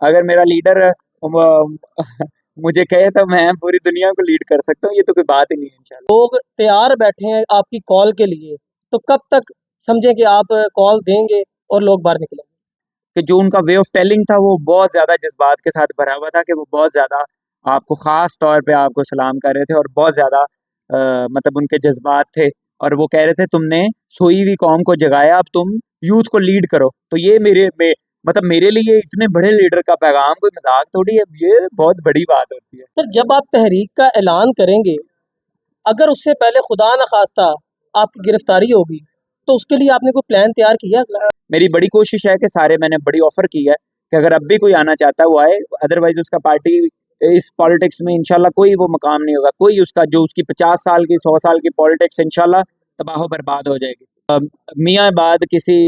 اگر میرا لیڈر مجھے کہے تو میں پوری دنیا کو لیڈ کر سکتا ہوں، یہ تو کوئی بات ہی نہیں ہے انشاءاللہ۔ لوگ تیار بیٹھے ہیں آپ کی کال کے لیے، تو کب تک سمجھیں کہ آپ کال دیں گے اور لوگ باہر نکلیں گے؟ کہ جو ان کا وے آف ٹیلنگ تھا وہ بہت زیادہ جذبات کے ساتھ بھرا ہوا تھا، کہ وہ بہت زیادہ آپ کو خاص طور پہ آپ کو سلام کر رہے تھے، اور بہت زیادہ مطلب ان کے جذبات تھے، اور وہ کہہ رہے تھے تم نے سوئی ہوئی قوم کو جگایا، اب تم یوتھ کو لیڈ کرو۔ تو یہ مطلب میرے لیے اتنے بڑے لیڈر کا پیغام کوئی مذاق تھوڑی ہے، یہ بہت بڑی بات ہوتی ہے۔ سر جب آپ تحریک کا اعلان کریں گے، اگر اس سے پہلے خدا نخواستہ آپ کی گرفتاری ہوگی تو اس کے لیے آپ نے کوئی پلان تیار کیا؟ میری بڑی کوشش ہے کہ سارے میں نے بڑی آفر کی ہے کہ اگر اب بھی کوئی آنا چاہتا ہے وہ آئے، ادروائز اس کا پارٹی اس پالیٹکس میں انشاءاللہ کوئی وہ مقام نہیں ہوگا، کوئی اس کا جو اس کی 50 سال کی 100 سال کی پالیٹکس انشاءاللہ تباہ و برباد ہو جائے گی۔ میاں آباد کسی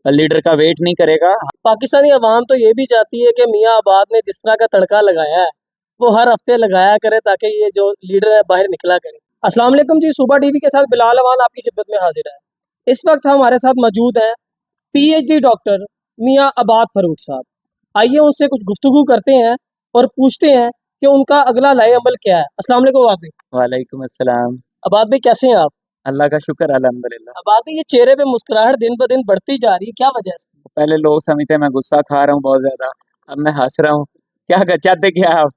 لیڈر کا ویٹ نہیں کرے گا۔ پاکستانی عوام تو یہ بھی چاہتی ہے کہ میاں آباد نے جس طرح کا تڑکا لگایا ہے وہ ہر ہفتے لگایا کرے تاکہ یہ جو لیڈر ہے باہر نکلا کرے۔ السلام علیکم جی، صوبہ ٹی وی کے ساتھ بلال اوان آپ کی خدمت میں حاضر ہے۔ اس وقت ہمارے ساتھ موجود ہیں پی ایچ ڈی ڈاکٹر میاں عباد فاروق صاحب۔ آئیے ان سے کچھ گفتگو کرتے ہیں اور پوچھتے ہیں کہ ان کا اگلا لائے عمل کیا ہے۔ السلام علیکم عباد بھائی۔ وعلیکم السلام۔ عباد بھائی کیسے ہیں آپ؟ اللہ کا شکر الحمدللہ۔ عباد بھائی یہ چہرے پہ مسکراہٹ دن بہ دن بڑھتی جا رہی ہے، کیا وجہ ہے اس کی؟ پہلے لوگ سمجھتے ہیں میں غصہ کھا رہا ہوں بہت زیادہ، اب میں ہنس رہا ہوں۔ کیا چاہتے کیا آپ؟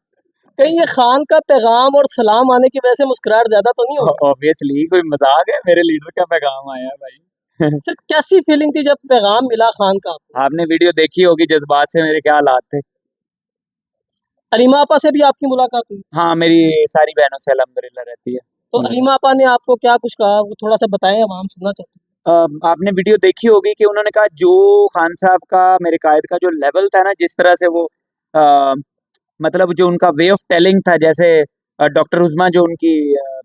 کہیں یہ خان کا پیغام اور سلام آنے کی وجہ سے مسکراہٹ زیادہ تو نہیں ہوگی؟ اوبیسلی کوئی مذاق ہے، میرے لیڈر کا پیغام آیا ہے بھائی۔ سر کیسی فیلنگ تھی جب پیغام ملا خان کا؟ آپ نے ویڈیو دیکھی ہوگی، جذبات سے میرے کیا حالات تھے۔ علیمہ آپا سے بھی آپ کی ملاقات ہوئی؟ ہاں، میری ساری بہنوں سے الحمدللہ رہتی ہے۔ تو علیمہ آپا نے آپ کو کیا کچھ کہا، وہ تھوڑا سا بتائیں، عوام سننا چاہتے ہیں۔ آپ نے ویڈیو دیکھی ہوگی کہ انہوں نے کہا جو خان صاحب کا، میرے قائد کا جو لیول تھا نا، جس طرح سے وہ مطلب جو ان کا وے آف ٹیلنگ تھا، جیسے ڈاکٹر عظما جو ان کی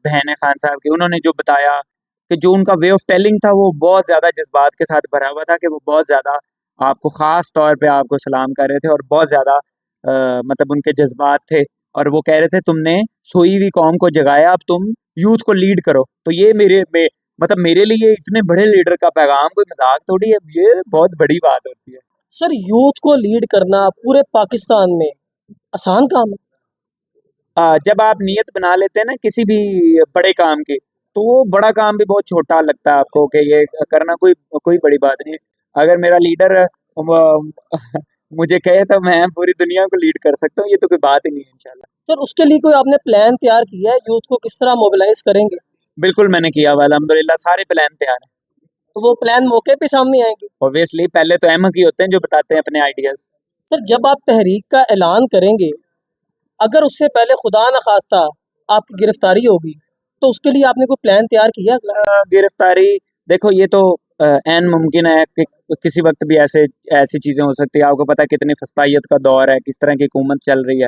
بہن ہے خان صاحب کی، انہوں نے جو بتایا کہ جو ان کا وے آف ٹیلنگ تھا وہ بہت زیادہ جذبات کے ساتھ بھرا ہوا تھا، کہ وہ بہت زیادہ آپ کو خاص طور پہ آپ کو سلام کر رہے تھے، اور بہت زیادہ مطلب ان کے جذبات تھے، اور وہ کہہ رہے تھے تم نے سوئی ہوئی قوم کو جگایا، اب تم یوتھ کو لیڈ کرو۔ تو یہ مطلب میرے لیے اتنے بڑے لیڈر کا پیغام کوئی مذاق تھوڑی ہے، یہ بہت بڑی بات ہوتی ہے۔ سر یوتھ کو لیڈ کرنا پورے پاکستان میں آسان کام ہے؟ جب آپ نیت بنا لیتے ہیں نا کسی بھی بڑے کام کی، تو وہ بڑا کام بھی بہت چھوٹا لگتا ہے آپ کو، کہ یہ کرنا کوئی بڑی بات نہیں ہے۔ اگر میرا لیڈر مجھے کہے تو میں پوری دنیا کو لیڈ کر سکتا ہوں، یہ تو کوئی بات ہی نہیں ہے انشاءاللہ۔ سر اس کے لیے کوئی آپ نے پلان تیار کیا ہے، یوتھ کو کس طرح موبلائز کریں گے؟ بالکل میں نے کیا ہوا الحمدللہ، سارے پلان تیار ہیں۔ تو وہ پلان موقع پہ سامنے آئیں گے؟ اوبیسلی پہلے تو احمد ہی ہوتے ہیں جو بتاتے ہیں اپنے آئیڈیاز۔ سر جب آپ تحریک کا اعلان کریں گے، اگر اس سے پہلے خدا نخواستہ آپ کی گرفتاری ہوگی تو اس کے لیے آپ نے کوئی پلان تیار کیا؟ گرفتاری دیکھو یہ تو عین ممکن ہے کہ کسی وقت بھی ایسی چیزیں ہو سکتی ہیں۔ آپ کو پتہ ہے کتنی فسطائیت کا دور ہے، کس طرح کی حکومت چل رہی ہے،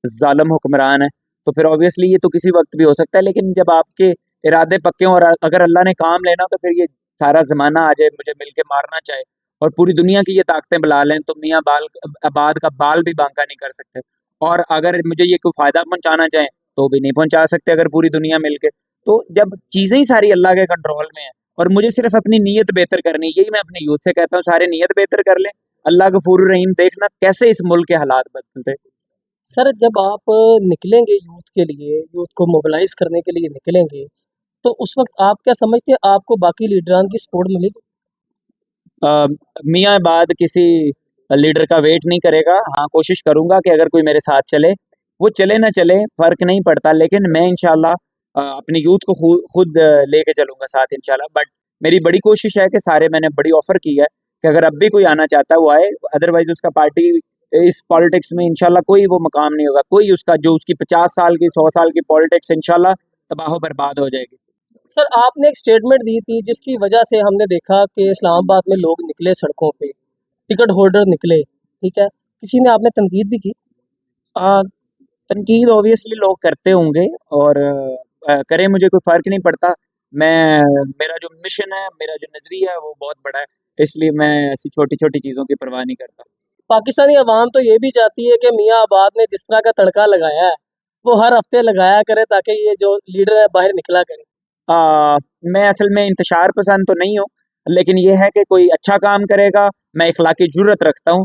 ظالم حکمران ہے، تو پھر اوبیسلی یہ تو کسی وقت بھی ہو سکتا ہے۔ لیکن جب آپ کے ارادے پکے ہوں اور اگر اللہ نے کام لینا تو پھر یہ سارا زمانہ آ جائے مجھے مل کے مارنا چاہے اور پوری دنیا کی یہ طاقتیں بلا لیں، تو میاں آباد کا بال بھی بانکا نہیں کر سکتے، اور اگر مجھے یہ کوئی فائدہ پہنچانا چاہیں تو بھی نہیں پہنچا سکتے اگر پوری دنیا مل کے۔ تو جب چیزیں ہی ساری اللہ کے کنٹرول میں ہیں اور مجھے صرف اپنی نیت بہتر کرنی، یہی میں اپنے یوتھ سے کہتا ہوں، سارے نیت بہتر کر لیں، اللہ غفور الرحیم، دیکھنا کیسے اس ملک کے حالات بدلتے۔ سر جب آپ نکلیں گے یوتھ کے لیے، یوتھ کو موبلائز کرنے کے لیے نکلیں گے، تو اس وقت آپ کیا سمجھتے ہیں آپ کو باقی لیڈران کی سپورٹ ملے گی؟ میاں آباد کسی لیڈر کا ویٹ نہیں کرے گا۔ ہاں کوشش کروں گا کہ اگر کوئی میرے ساتھ چلے، وہ چلے نہ چلے فرق نہیں پڑتا، لیکن میں انشاءاللہ اپنی یوتھ کو خود لے کے چلوں گا ساتھ انشاءاللہ۔ بٹ میری بڑی کوشش ہے کہ سارے میں نے بڑی آفر کی ہے کہ اگر اب بھی کوئی آنا چاہتا ہے وہ آئے، ادروائز اس کا پارٹی اس پالیٹکس میں انشاءاللہ کوئی وہ مقام نہیں ہوگا، کوئی اس کا جو اس کی 50 سال کی 100 سال کی پالیٹکس انشاءاللہ تباہ و برباد ہو جائے گی۔ سر آپ نے ایک سٹیٹمنٹ دی تھی جس کی وجہ سے ہم نے دیکھا کہ اسلام آباد میں لوگ نکلے سڑکوں پہ، ٹکٹ ہولڈر نکلے، ٹھیک ہے، کسی نے آپ نے تنقید بھی کی؟ تنقید اوبیسلی لوگ کرتے ہوں گے، اور کریں، مجھے کوئی فرق نہیں پڑتا۔ میرا جو مشن ہے، میرا جو نظریہ ہے وہ بہت بڑا ہے، اس لیے میں ایسی چھوٹی چھوٹی چیزوں کی پرواہ نہیں کرتا۔ پاکستانی عوام تو یہ بھی چاہتی ہے کہ میاں آباد نے جس طرح کا تڑکا لگایا ہے وہ ہر ہفتے لگایا کرے تاکہ یہ جو لیڈر ہے باہر نکلا کرے۔ میں اصل میں انتشار پسند تو نہیں ہوں، لیکن یہ ہے کہ کوئی اچھا کام کرے گا، میں اخلاقی جرت رکھتا ہوں،